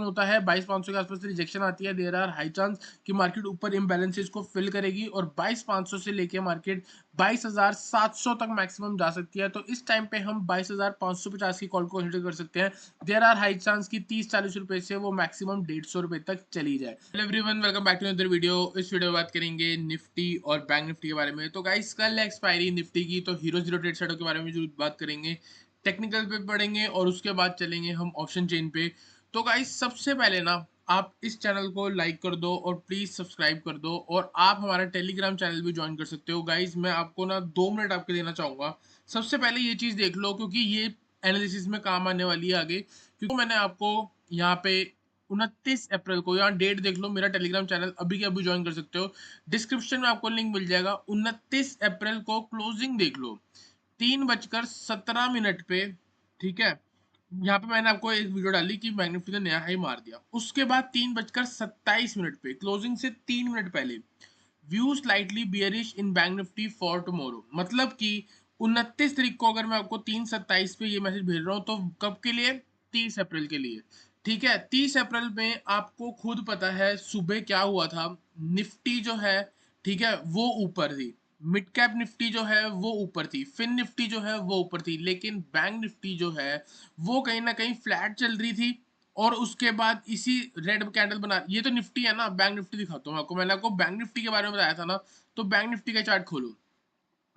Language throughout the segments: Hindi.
होता है 22,500 के आसपास रिजेक्शन आती है, देयर आर हाई चांस कि मार्केट ऊपर इम्बैलेंसेस को फिल करेगी और 22,500 से लेके मार्केट 22,700 तक मैक्सिमम जा सकती है। तो इस टाइम पे हम 22,550 की कॉल को कंसीडर कर सकते हैं। देयर आर हाई चांस की 30-40 रुपए से वो मैक्सिमम 150 रुपए तक चली जाए। Hello everyone, welcome back to another video. इस वीडियो में बात करेंगे निफ्टी और बैंक निफ्टी के बारे में। तो गाइस कल एक्सपायरी निफ्टी की, तो हीरो जीरो ट्रेड सेटअप के बारे में जरूर बात करेंगे, टेक्निकल पे पढ़ेंगे और उसके बाद चलेंगे हम ऑप्शन चेन पे। तो गाइस सबसे पहले ना आप इस चैनल को लाइक कर दो और प्लीज सब्सक्राइब कर दो, और आप हमारा टेलीग्राम चैनल भी ज्वाइन कर सकते हो। गाइस मैं आपको ना 2 मिनट आपके देना चाहूंगा। सबसे पहले ये चीज देख लो क्योंकि ये एनालिसिस में काम आने वाली है आगे, क्योंकि मैंने आपको यहाँ पे 29 अप्रैल को, यहाँ डेट देख लो, मेरा टेलीग्राम चैनल अभी के अभी ज्वाइन कर सकते हो। डिस्क्रिप्शन में आपको लिंक मिल जाएगा। 29 अप्रैल को क्लोजिंग देख लो 3:17 पे, ठीक है। यहाँ पे मैंने आपको एक वीडियो डाली कि बैंक निफ्टी ने नया हाई मार दिया। उसके बाद 3:27 पे क्लोजिंग से 3 मिनट पहले view slightly bearish in bank Nifty for tomorrow. मतलब कि 29 तारीख को अगर मैं आपको 3:27 पे ये मैसेज भेज रहा हूँ तो कब के लिए? 30 अप्रैल के लिए। ठीक है, 30 अप्रैल में आपको खुद पता है सुबह क्या हुआ था। निफ्टी जो है, ठीक है, वो ऊपर थी। मिड कैप निफ्टी जो है वो ऊपर थी, फिन निफ्टी जो है वो ऊपर थी, लेकिन बैंक निफ्टी जो है वो कहीं ना कहीं फ्लैट चल रही थी। और उसके बाद इसी रेड कैंडल बना, ये तो निफ्टी है ना, बैंक निफ्टी दिखाता हूँ आपको। मैंने आपको बैंक निफ्टी के बारे में बताया था ना, तो बैंक निफ्टी का चार्ट खोलो।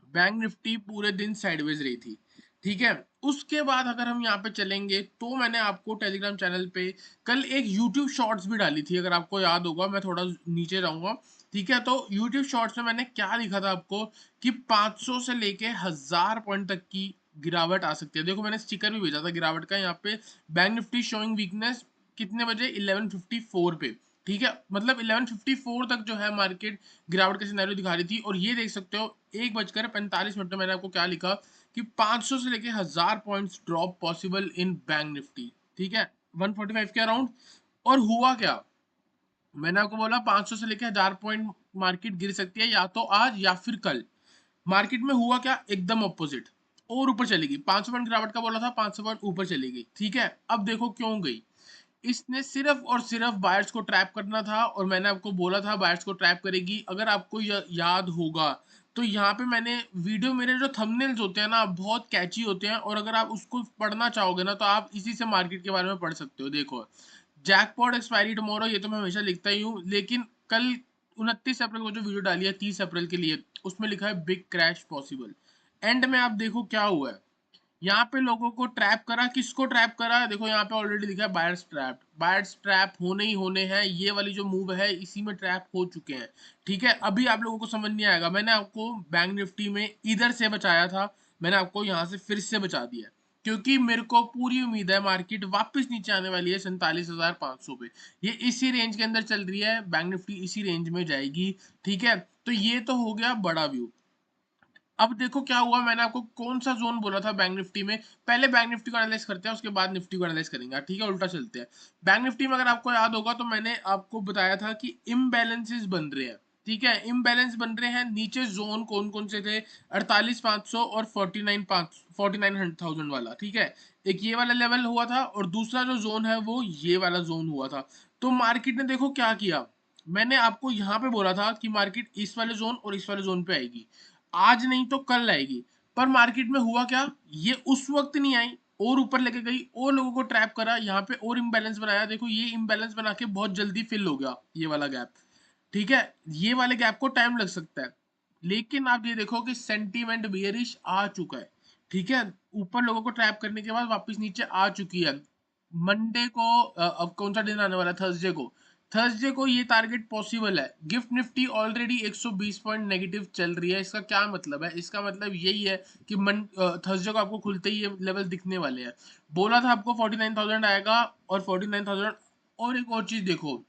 बैंक निफ्टी पूरे दिन साइडवेज रही थी, ठीक है। उसके बाद अगर हम यहाँ पे चलेंगे तो मैंने आपको टेलीग्राम चैनल पे कल एक यूट्यूब शॉर्ट्स भी डाली थी, अगर आपको याद होगा। मैं थोड़ा नीचे जाऊंगा, ठीक है। तो यूट्यूब शॉर्ट्स में मैंने क्या लिखा था आपको कि 500 से लेके 1000 पॉइंट तक की गिरावट आ सकती है। देखो मैंने स्टिकर भी भेजा था गिरावट का यहाँ पे। बैंक निफ्टी शोइंग वीकनेस कितने बजे? 11:54 पे, ठीक है। मतलब 11:54 तक जो है मार्केट गिरावट का सिनेरियो दिखा रही थी। और ये देख सकते हो 1:45 में मैंने आपको क्या लिखा कि 500 से लेके 1000 points drop possible in bank Nifty, ठीक है, 145 के अराउंड। और हुआ क्या? मैंने आपको बोला 500 से लेके 1000 पॉइंट मार्केट गिर सकती है या तो आज या फिर कल। मार्केट में हुआ क्या? एकदम ऑपोजिट, और ऊपर चली गई। 500 पॉइंट गिरावट का बोला था, 500 पॉइंट ऊपर चली गई, ठीक है। अब देखो क्यों गई। इसने सिर्फ और सिर्फ बायर्स को ट्रैप करना था, और मैंने आपको बोला था बायर्स को ट्रैप करेगी। अगर आपको याद होगा तो यहाँ पे मैंने वीडियो, मेरे जो थंबनेल्स होते हैं ना बहुत कैची होते हैं, और अगर आप उसको पढ़ना चाहोगे ना तो आप इसी से मार्केट के बारे में पढ़ सकते हो। देखो, जैकपॉट एक्सपायरी टुमारो, ये तो मैं हमेशा लिखता ही हूँ, लेकिन कल 29 अप्रैल को जो वीडियो डाली है 30 अप्रैल के लिए, उसमें लिखा है बिग क्रैश पॉसिबल। एंड में आप देखो क्या हुआ है। यहाँ पे लोगों को ट्रैप करा। किसको ट्रैप करा? देखो यहाँ पे ऑलरेडी लिखा है बायर्स ट्रैप। बायर्स ट्रैप होने ही होने हैं, ये वाली जो मूव है इसी में ट्रैप हो चुके हैं, ठीक है। अभी आप लोगों को समझ नहीं आएगा, मैंने आपको बैंक निफ्टी में इधर से बचाया था, मैंने आपको यहाँ से फिर से बचा दिया है, क्योंकि मेरे को पूरी उम्मीद है मार्केट वापस नीचे आने वाली है 47,500 पे। ये इसी रेंज के अंदर चल रही है, बैंक निफ्टी इसी रेंज में जाएगी, ठीक है। तो ये तो हो गया बड़ा व्यू। अब देखो क्या हुआ। मैंने आपको कौन सा जोन बोला था बैंक निफ्टी में? पहले बैंक निफ्टी को एनालाइज करते हैं, उसके बाद निफ्टी को एनालाइज करेंगे, ठीक है, उल्टा चलते हैं। बैंक निफ्टी में अगर आपको याद होगा तो मैंने आपको बताया था कि इम्बैलेंसेस बन रहे हैं, ठीक है, इम्बैलेंस बन रहे हैं। नीचे जोन कौन कौन से थे? 48,500 और 49,000 वाला, ठीक है। एक ये वाला लेवल हुआ था, और दूसरा जो जोन है वो ये वाला जोन हुआ था। तो मार्केट ने देखो क्या किया। मैंने आपको यहाँ पे बोला था कि मार्केट इस वाले जोन और इस वाले जोन पे आएगी, आज नहीं तो कल आएगी। पर मार्केट में हुआ क्या? ये उस वक्त नहीं आई, और ऊपर लेके गई और लोगों को ट्रैप करा, यहाँ पे और इम्बैलेंस बनाया। देखो ये इम्बैलेंस बना के बहुत जल्दी फिल हो गया ये वाला गैप, ठीक है। ये वाले गैप को टाइम लग सकता है, लेकिन आप ये देखो कि सेंटीमेंट बियरिश आ चुका है, ठीक है। ऊपर लोगों को ट्रैप करने के बाद वापस नीचे आ चुकी है। मंडे को अब कौन सा दिन आने वाला है? थर्सडे को। थर्सडे को ये टारगेट पॉसिबल है। Gift Nifty already 120 point negative चल रही है। इसका क्या मतलब है? इसका मतलब यही है कि थर्सडे को आपको खुलते ही ये लेवल दिखने वाले हैं। बोला था आपको 49,000 आएगा, और 49,000। और एक और चीज देखो,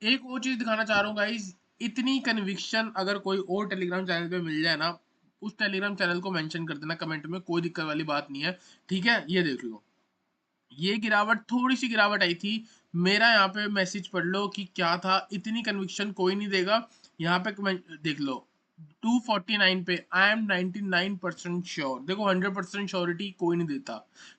एक और चीज दिखाना चाह रहा हूँ गाइज। इतनी कन्विक्शन अगर कोई और टेलीग्राम चैनल पे मिल जाए ना, उस टेलीग्राम चैनल को मेंशन कर देना कमेंट में, कोई दिक्कत वाली बात नहीं है, ठीक है। ये देख लो, ये गिरावट, थोड़ी सी गिरावट आई थी। मेरा यहाँ पे मैसेज पढ़ लो कि क्या था। इतनी कन्विक्शन कोई नहीं देगा। यहाँ पे कमेंट देख लो, 249 पे आई एम 99% श्योर। देखो 100% श्योरिटी कोई नहीं देता,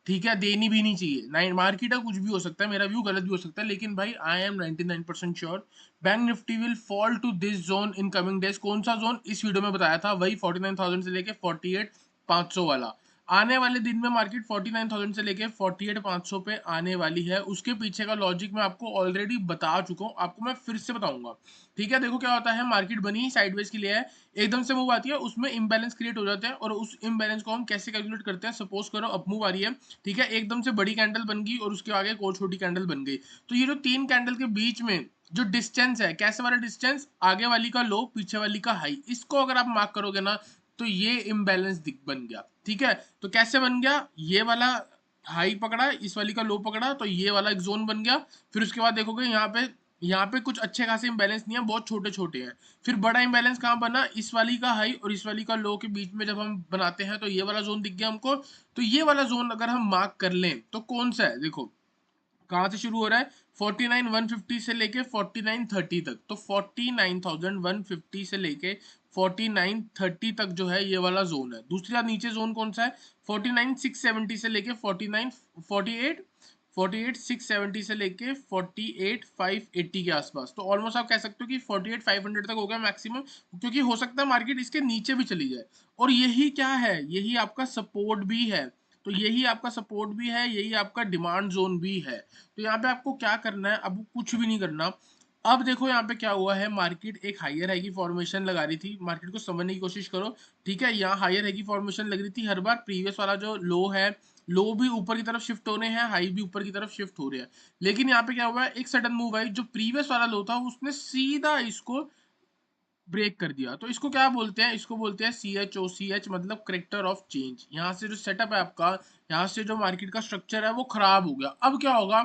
ठीक है, देनी भी नहीं चाहिए। नाइन मार्केट है, कुछ भी हो सकता है, मेरा व्यू गलत भी हो सकता है, लेकिन भाई I am 99% sure bank Nifty will fall to this zone in coming days. कौन सा जोन? इस वीडियो में बताया था, वही 49,000 से लेके 48,500 वाला। आने वाले दिन में मार्केट 49,000 से लेके 48,500 पे आने वाली है। उसके पीछे का लॉजिक मैं आपको ऑलरेडी बता चुका हूँ, आपको मैं फिर से बताऊंगा, ठीक है। देखो क्या होता है, मार्केट बनी साइडवेज के लिए है, एकदम से मूव आती है, उसमें इम्बैलेंस क्रिएट हो जाते हैं, और उस इम्बैलेंस को हम कैसे कैलकुलेट करते हैं? सपोज करो अप मूव आ रही है, ठीक है, एकदम से बड़ी कैंडल बन गई और उसके आगे एक और छोटी कैंडल बन गई, तो ये जो तीन कैंडल के बीच में जो डिस्टेंस है, कैसे वाला डिस्टेंस? आगे वाली का लो, पीछे वाली का हाई, इसको अगर आप मार्क करोगे ना, तो ये इम्बैलेंस दिख बन गया, ठीक है। तो कैसे बन गया? ये वाला हाई पकड़ा, इस वाली का लो पकड़ा, तो ये वाला एक जोन बन गया। फिर उसके बाद देखोगे यहाँ पे कुछ अच्छे खासे इम्बैलेंस नहीं है, बहुत छोटे छोटे हैं। फिर बड़ा इम्बैलेंस कहाँ बना? इस वाली का हाई और इस वाली का लो के बीच में जब हम बनाते हैं, तो ये वाला जोन दिख गया हमको। तो ये वाला जोन अगर हम मार्क कर लें तो कौन सा है? देखो कहाँ से शुरू हो रहा है? 49,150 से लेके 49,30 तक, तो 49,150 से लेके 49,30 तक जो है ये वाला जोन है। दूसरा नीचे जोन कौन सा है? 49,670 से लेके 48 48,670 से लेके 48,580 के आसपास। तो ऑलमोस्ट आप कह सकते हो कि 48,500 तक हो गया मैक्सिमम, क्योंकि हो सकता है मार्केट इसके नीचे भी चली जाए। और यही क्या है? यही आपका सपोर्ट भी है। तो यही आपका सपोर्ट भी है, यही आपका डिमांड जोन भी है। तो यहाँ पे आपको क्या करना है? अब कुछ भी नहीं करना। अब देखो यहाँ पे क्या हुआ है, मार्केट एक हायर हाई की फॉर्मेशन लगा रही थी, मार्केट को समझने की कोशिश करो, ठीक है। यहाँ हायर हाई की फॉर्मेशन लग रही थी हर बार, प्रीवियस वाला जो लो है, लो भी ऊपर की तरफ शिफ्ट हो रहे हैं, हाई भी ऊपर की तरफ शिफ्ट हो रहे हैं। लेकिन यहाँ पे क्या हुआ है, एक सडन मूव है, जो प्रीवियस वाला लो था उसने सीधा इसको ब्रेक कर दिया। तो इसको क्या बोलते हैं? इसको बोलते हैं CHOCH, मतलब करेक्टर ऑफ चेंज। यहाँ से जो सेटअप है आपका, यहाँ से जो मार्केट का स्ट्रक्चर है वो खराब हो गया। अब क्या होगा?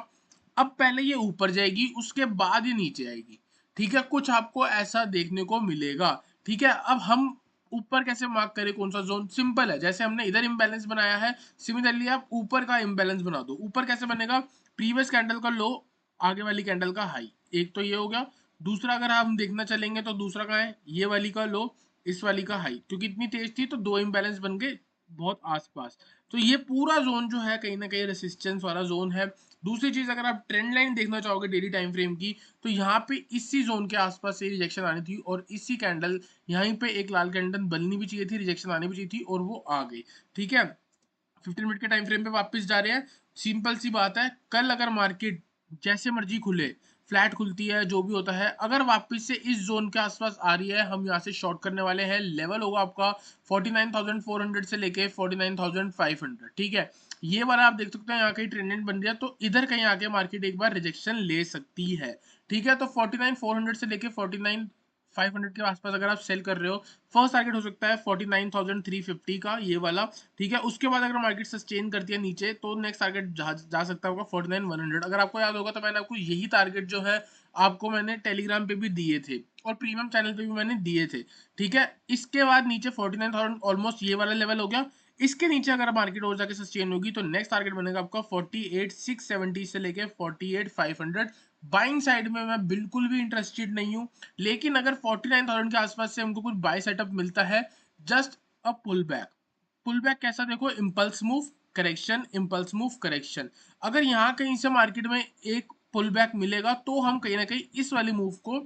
अब पहले ये ऊपर जाएगी, उसके बाद ही नीचे आएगी, ठीक है, कुछ आपको ऐसा देखने को मिलेगा, ठीक है। अब हम ऊपर कैसे मार्क करें कौन सा जोन? सिंपल है, जैसे हमने इधर इम्बैलेंस बनाया है, सिमिलरली आप ऊपर का इम्बैलेंस बना दो। ऊपर कैसे बनेगा? प्रीवियस कैंडल का लो, आगे वाली कैंडल का हाई, एक तो ये हो गया। दूसरा अगर हम देखना चलेंगे तो दूसरा कहाँ है? ये वाली का लो, इस वाली का हाई, क्योंकि इतनी तेज थी तो दो इम्बैलेंस बन गए बहुत आसपास। तो ये पूरा जोन जो है कहीं ना कहीं रेसिस्टेंस वाला जोन है। दूसरी चीज, अगर आप ट्रेंड लाइन देखना चाहोगे डेली टाइम फ्रेम की, तो यहाँ पे इसी जोन के आसपास से रिजेक्शन आनी थी, और इसी कैंडल यहीं पे एक लाल कैंडल बननी भी चाहिए थी, रिजेक्शन आनी भी चाहिए थी, और वो आ गई, ठीक है। 15 मिनट के टाइम फ्रेम पे वापस जा रहे हैं। सिंपल सी बात है, कल अगर मार्केट जैसे मर्जी खुले, फ्लैट खुलती है, जो भी होता है, अगर वापस से इस जोन के आसपास आ रही है, हम यहाँ से शॉर्ट करने वाले हैं। लेवल होगा आपका 49,400 से लेके 49,500, ठीक है। ये वाला आप देख सकते हैं, यहाँ कहीं ट्रेंड बन गया, तो इधर कहीं आके मार्केट एक बार रिजेक्शन ले सकती है, ठीक है। तो 49,400 से लेके 49,500 के आसपास अगर आप सेल कर रहे हो, फर्स्ट टारगेट हो सकता है 49,350 का, ये वाला, ठीक है। उसके बाद अगर मार्केट सस्टेन करती है नीचे, तो नेक्स्ट टारगेट जा सकता है आपका 49,100। अगर आपको याद होगा तो मैंने आपको यही टारगेट जो है आपको मैंने टेलीग्राम पे भी दिए थे, और प्रीमियम चैनल पे भी मैंने दिए थे, ठीक है। इसके बाद नीचे 49,000 ऑलमोस्ट ये वाला लेवल हो गया। इसके नीचे अगर मार्केट और जाके सस्टेन होगी, तो नेक्स्ट टारगेट बनेगा आपका 48,670 से लेके 48,500। बाइंग साइड में मैं बिल्कुल भी इंटरेस्टेड नहीं हूँ, लेकिन अगर 49,000 के आसपास से हमको कुछ बाय सेटअप मिलता है, just a pull back. Pull back कैसा? देखो, impulse move correction, impulse move correction. अगर यहाँ कहीं से मार्केट में एक पुल बैक मिलेगा, तो हम कहीं ना कहीं इस वाली मूव को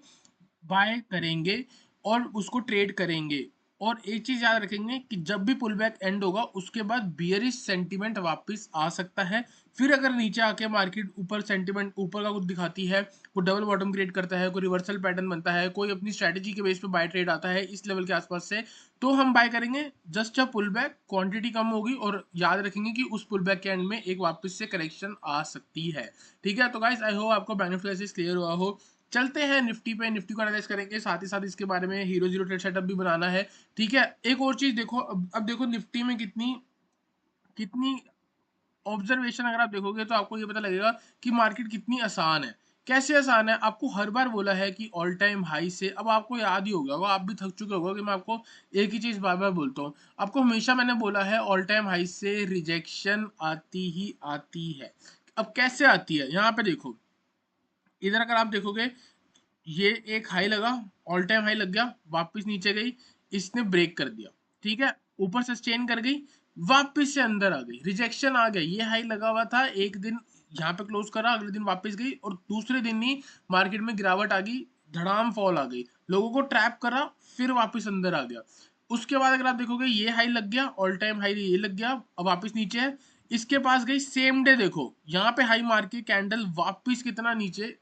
बाय करेंगे और उसको ट्रेड करेंगे। और एक चीज याद रखेंगे कि जब भी पुल बैक एंड होगा, उसके बाद बियरिश सेंटीमेंट वापस आ सकता है। फिर अगर नीचे आके मार्केट ऊपर सेंटीमेंट ऊपर का कुछ दिखाती है, कोई डबल बॉटम क्रिएट करता है, कोई रिवर्सल पैटर्न बनता है, कोई अपनी स्ट्रेटेजी के बेस पे बाय ट्रेड आता है इस लेवल के आसपास से, तो हम बाय करेंगे। Just a pull back, quantity कम होगी, और याद रखेंगे कि उस पुल बैक के एंड में एक वापस से करेक्शन आ सकती है, ठीक है। तो गाइस, आई होप आपको बेनिफिट क्लियर हुआ हो। चलते हैं निफ्टी पे, निफ्टी को एनालाइज करेंगे, साथ ही साथ इसके बारे में हीरो जीरो ट्रेड सेटअप भी बनाना है, ठीक है। एक और चीज देखो, अब देखो निफ्टी में कितनी कितनी ऑब्जर्वेशन अगर आप देखोगे, तो आपको ये पता लगेगा कि मार्केट कितनी आसान है। कैसे आसान है? आपको हर बार बोला है कि ऑल टाइम हाई से, अब आपको याद ही होगा, आप भी थक चुके होगा कि मैं आपको एक ही चीज बार बार बोलता हूँ। आपको हमेशा मैंने बोला है ऑल टाइम हाई से रिजेक्शन आती ही आती है। अब कैसे आती है? यहाँ पे देखो, इधर अगर आप देखोगे, ये एक हाई लगा, ऑल टाइम हाई लग गया, वापस नीचे गई, इसने ब्रेक कर दिया, ठीक है, ऊपर सस्टेन कर गई, वापस से अंदर आ गई, रिजेक्शन आ गया, ये हाई लगा हुआ था, एक दिन यहाँ पे क्लोज करा, अगले दिन वापस गई और दूसरे दिन ही मार्केट में गिरावट आ गई, धड़ाम फॉल आ गई, लोगों को ट्रैप करा, फिर वापस अंदर आ गया। उसके बाद अगर आप देखोगे ये हाई लग गया, ऑल टाइम हाई ये लग गया, अब वापस नीचे है, इसके पास गई, सेम डे देखो यहाँ पे हाई मार के कैंडल वापस कितना नीचे,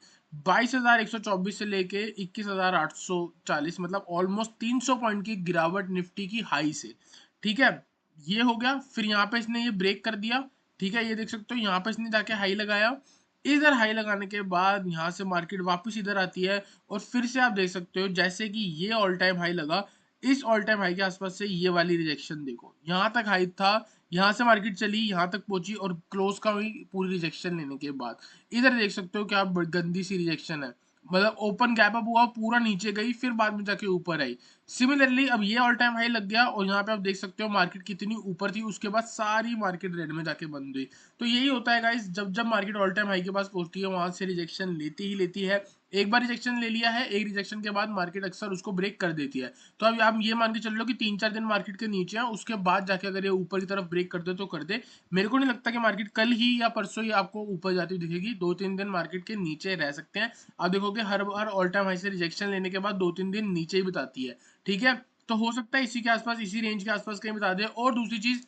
22,124 से लेके 21,840, मतलब ऑलमोस्ट 300 पॉइंट की गिरावट निफ्टी की हाई से, ठीक है। ये हो गया, फिर यहाँ पे इसने ये ब्रेक कर दिया, ठीक है, ये देख सकते हो यहाँ पे इसने जाके हाई लगाया, इधर हाई लगाने के बाद यहाँ से मार्केट वापस इधर आती है और फिर से आप देख सकते हो जैसे कि ये ऑल टाइम हाई लगा, इस ऑल टाइम हाई के आसपास से ये वाली रिजेक्शन देखो, यहाँ तक हाई था, यहाँ से मार्केट चली, यहाँ तक पहुंची और क्लोज का हुई पूरी रिजेक्शन लेने के बाद, इधर देख सकते हो क्या गंदी सी रिजेक्शन है, मतलब ओपन गैप अप हुआ, पूरा नीचे गई, फिर बाद में जाके ऊपर आई। सिमिलरली अब ये ऑल टाइम हाई लग गया और यहाँ पे आप देख सकते हो मार्केट कितनी ऊपर थी, उसके बाद सारी मार्केट रेड में जाके बंद हुई। तो यही होता है गाइस, जब जब मार्केट ऑल टाइम हाई के पास पहुंचती है वहां से रिजेक्शन लेती ही लेती है। एक बार रिजेक्शन ले लिया है, एक रिजेक्शन के बाद मार्केट अक्सर उसको ब्रेक कर देती है। तो अब आप ये मान के चल लो कि 3-4 दिन मार्केट के नीचे है, उसके बाद जाके अगर ये ऊपर की तरफ ब्रेक कर दे तो कर दे। मेरे को नहीं लगता कि मार्केट कल ही या परसों ही आपको ऊपर जाती हुई दिखेगी, 2-3 दिन मार्केट के नीचे रह सकते हैं। आप देखोगे हर बार ऑल टाइम हाई से रिजेक्शन लेने के बाद 2-3 दिन नीचे ही बिताती है, ठीक है। तो हो सकता है इसी के आसपास, इसी रेंज के आसपास कहीं बता दे। और दूसरी चीज,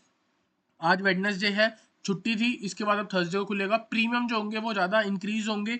आज वेडनेसडे है, छुट्टी थी, इसके बाद अब थर्सडे को खुलेगा, प्रीमियम जो होंगे वो ज़्यादा इंक्रीज होंगे।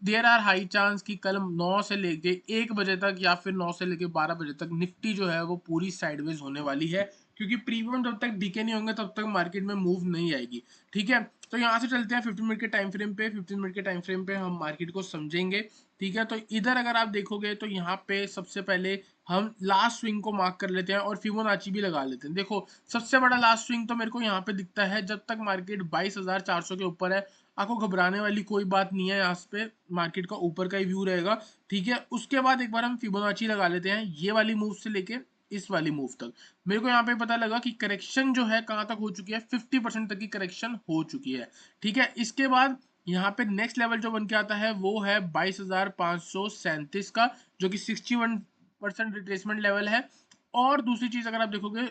देयर आर हाई चांस कि कल 9 से लेके 1 बजे तक या फिर 9 से लेके 12 बजे तक निफ्टी जो है वो पूरी साइडवेज होने वाली है, क्योंकि प्रीमियम जब तक दिखे नहीं होंगे तब तक मार्केट में मूव नहीं आएगी, ठीक है। तो यहाँ से चलते हैं 15 मिनट के टाइम फ्रेम पे, 15 मिनट के टाइम फ्रेम पे हम मार्केट को समझेंगे, ठीक है। तो इधर अगर आप देखोगे तो यहाँ पे सबसे पहले हम लास्ट स्विंग को मार्क कर लेते हैं और फिबोनाची भी लगा लेते हैं। देखो सबसे बड़ा लास्ट स्विंग तो मेरे को यहाँ पे दिखता है, जब तक मार्केट 22,400 के ऊपर है, आपको घबराने वाली कोई बात नहीं है, यहाँ पे मार्केट का ऊपर का ही व्यू रहेगा, ठीक है। उसके बाद एक बार हम फिबोनाची लगा लेते हैं, ये वाली मूव से लेके इस वाली मूव तक। मेरे को यहाँ पे पता लगा कि करेक्शन जो है कहाँ तक हो चुकी है, 50% तक की करेक्शन हो चुकी है, ठीक है। इसके बाद यहाँ पे नेक्स्ट लेवल जो बन के आता है वो है 22,537 का, जो कि 61% रिट्रेसमेंट लेवल है। और दूसरी चीज अगर आप देखोगे,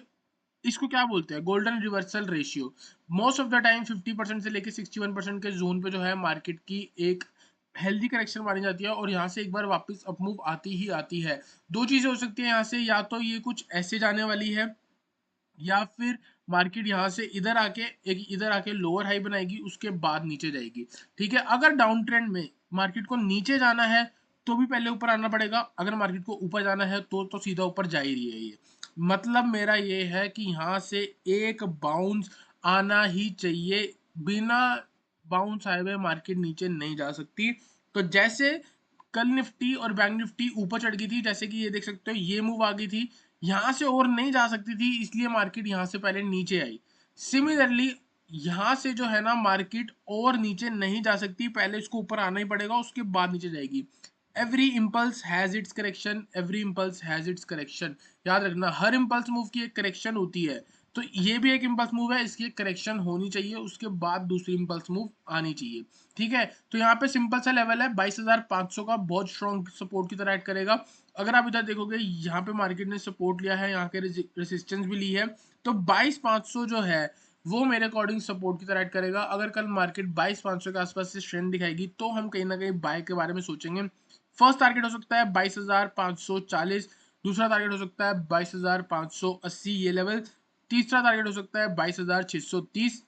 इसको क्या बोलते हैं, golden reversal ratio. Most of the time 50% से लेके 61% के जोन पे जो है मार्केट की एक हेल्दी करेक्शन मानी जाती है और यहाँ से एक बार वापस अपमूव आती ही आती है। दो चीजें हो सकती है यहाँ से, या तो ये कुछ ऐसे जाने वाली है, या फिर मार्केट यहाँ से इधर आके लोअर हाई बनाएगी, उसके बाद नीचे जाएगी, ठीक है। अगर डाउन ट्रेंड में मार्केट को नीचे जाना है तो भी पहले ऊपर आना पड़ेगा, अगर मार्केट को ऊपर जाना है तो सीधा ऊपर जा ही रही है ये। मतलब मेरा ये है कि यहाँ से एक बाउंस आना ही चाहिए, बिना बाउंस आए हुए मार्केट नीचे नहीं जा सकती। तो जैसे कल निफ्टी और बैंक निफ्टी ऊपर चढ़ गई थी, जैसे कि ये देख सकते हो ये मूव आ गई थी, यहाँ से और नहीं जा सकती थी, इसलिए मार्केट यहाँ से पहले नीचे आई। सिमिलरली यहाँ से जो है ना मार्केट और नीचे नहीं जा सकती, पहले इसको ऊपर आना ही पड़ेगा, उसके बाद नीचे जाएगी। Every impulse has its correction, every impulse has its correction, याद रखना, हर इम्पल्स मूव की एक करेक्शन होती है। तो ये भी एक इम्पल्स मूव है, इसकी एक करेक्शन होनी चाहिए, उसके बाद दूसरी इम्पल्स मूव आनी चाहिए, ठीक है। तो यहाँ पे सिंपल सा लेवल है 22,500 का, बहुत स्ट्रॉन्ग सपोर्ट की तरह एक्ट करेगा। अगर आप इधर देखोगे यहाँ पे मार्केट ने सपोर्ट लिया है, यहाँ के रेसिस्टेंस भी ली है, तो 22,500 जो है वो मेरे अकॉर्डिंग सपोर्ट की तरह एक्ट करेगा। अगर कल मार्केट 22,500 के आसपास से ट्रेंड दिखाएगी तो हम कहीं ना कहीं बाय के बारे में सोचेंगे। फर्स्ट टारगेट हो सकता है 22,540, दूसरा टारगेट हो सकता है 22,580 ये लेवल, तीसरा टारगेट हो सकता है 22,630।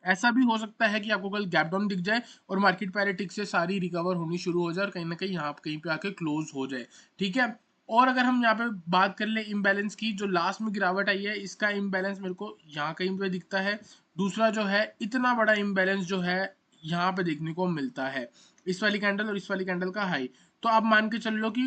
ऐसा भी हो सकता है कि आपको कल गैप डाउन दिख जाए और मार्केट पहले टिक से सारी रिकवर होनी शुरू हो जाए और कहीं ना कहीं यहाँ कहीं पे आके क्लोज हो जाए, ठीक है। और अगर हम यहाँ पे बात कर ले इम्बैलेंस की, जो लास्ट में गिरावट आई है इसका इम्बैलेंस मेरे को यहाँ कहीं पे दिखता है। दूसरा जो है इतना बड़ा इम्बैलेंस जो है यहाँ पे देखने को मिलता है, इस वाली कैंडल और इस वाली कैंडल का हाई। तो आप मान के चल लो कि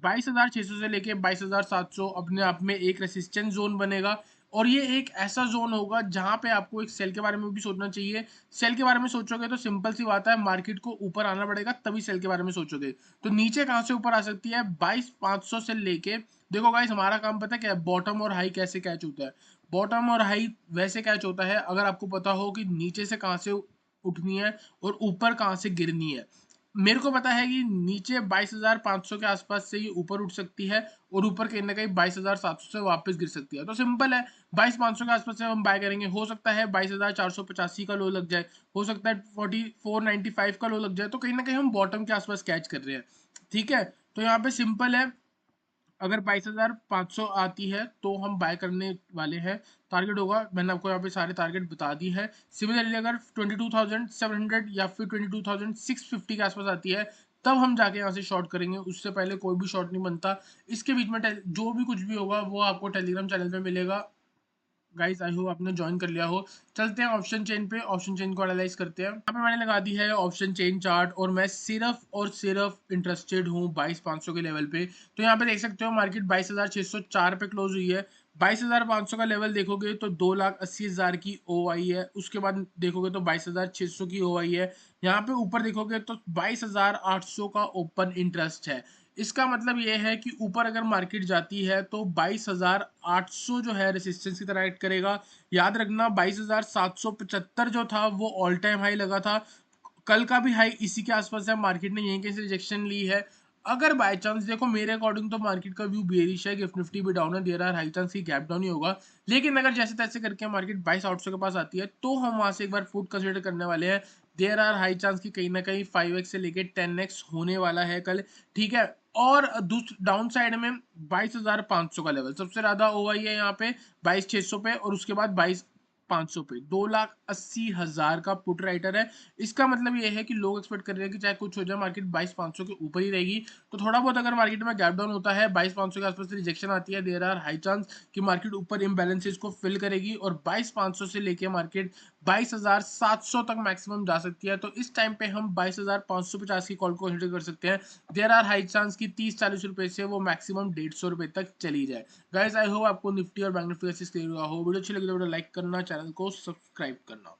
22,600 से लेके 22,700 अपने आप में एक रेसिस्टेंस जोन बनेगा। और ये एक ऐसा जोन होगा जहां पे आपको एक सेल के बारे में भी सोचना चाहिए। सेल के बारे में सोचोगे तो सिंपल सी बात है, मार्केट को ऊपर आना पड़ेगा तभी सेल के बारे में सोचोगे। तो नीचे कहां से ऊपर आ सकती है, 22,500 से लेके, देखो गाइस हमारा काम पता है क्या है, बॉटम और हाई कैसे कैच होता है। बॉटम और हाई वैसे कैच होता है अगर आपको पता हो कि नीचे से कहां से उठनी है और ऊपर कहां से गिरनी है। मेरे को पता है कि नीचे 22,500 के आसपास से ये ऊपर उठ सकती है और ऊपर कहीं ना कहीं 22,700 से वापस गिर सकती है। तो सिंपल है, 22,500 के आसपास से हम बाय करेंगे। हो सकता है 22,485 का लो लग जाए, हो सकता है 4495 का लो लग जाए। तो कहीं ना कहीं हम बॉटम के आसपास कैच कर रहे हैं। ठीक है, तो यहाँ पे सिंपल है, अगर 22,500 आती है तो हम बाय करने वाले हैं। टारगेट होगा, मैंने आपको यहाँ पे सारे टारगेट बता दी है। सिमिलरली अगर 22,700 या फिर 22,650 के आसपास आती है, तब हम जाके यहाँ से शॉर्ट करेंगे। उससे पहले कोई भी शॉर्ट नहीं बनता। इसके बीच में जो भी कुछ भी होगा वो आपको टेलीग्राम चैनल पे मिलेगा। गाइस आई होप आपने ज्वाइन कर लिया हो। चलते हैं ऑप्शन चेन पे, ऑप्शन चेन को एनालाइज करते हैं। यहाँ पे मैंने लगा दी है ऑप्शन चेन चार्ट और मैं सिर्फ और सिर्फ इंटरेस्टेड हूँ 22,500 के लेवल पे। तो यहाँ पे देख सकते हो मार्केट 22,604 पे क्लोज हुई है। 22,500 का लेवल देखोगे तो 2,80,000 की ओ आई है। उसके बाद देखोगे तो 22,600 की ओ आई है। यहाँ पे ऊपर देखोगे तो 22,800 का ओपन इंटरेस्ट है। इसका मतलब ये है कि ऊपर अगर मार्केट जाती है तो 22,800 जो है रेसिस्टेंस की तरह एक्ट करेगा। याद रखना 22,775 जो था वो ऑल टाइम हाई लगा था। कल का भी हाई इसी के आसपास है, मार्केट ने यहीं से रिजेक्शन ली है। अगर बाय चांस देखो, मेरे अकॉर्डिंग तो मार्केट का व्यू बेरिश है, गिफ्ट निफ्टी भी डाउन है, दे रहा है हाई चांस की गैप डाउन ही होगा। लेकिन अगर जैसे तैसे करके मार्केट 22,800 के पास आती है तो हम वहां से एक बार फुट कंसिडर करने वाले हैं। देर आर हाई चांस की कहीं ना कहीं 5x से लेके 10x होने वाला है कल। ठीक है, और डाउन साइड में 22,500 का लेवल सबसे ज्यादा ओआई है यहाँ पे, 22,600 पे, और उसके बाद 22,500 पे 2,80,000 का पुट राइटर है। इसका मतलब ये है कि लोग एक्सपेक्ट कर रहे हैं कि चाहे कुछ हो जाए मार्केट 22,500 के ऊपर ही रहेगी। तो थोड़ा बहुत अगर मार्केट में गैप डाउन होता है, 22,500 के आसपास से रिजेक्शन आती है, देर आर हाई चांस कि मार्केट ऊपर इम्बैलेंसेस को फिल करेगी और 22,500 से लेके मार्केट 22,700 तक मैक्सिमम जा सकती है। तो इस टाइम पे हम 22,550 की कॉल को कंसिडर कर सकते हैं। देर आर हाई चांस की 30-40 रुपए से वो मैक्सिमम 150 रुपए तक चली जाए। गाइस आई होप आपको निफ्टी और बैंक निफ्टी का क्लियर हुआ हो। वीडियो अच्छी लगी तो वीडियो लाइक करना, चैनल को सब्सक्राइब करना।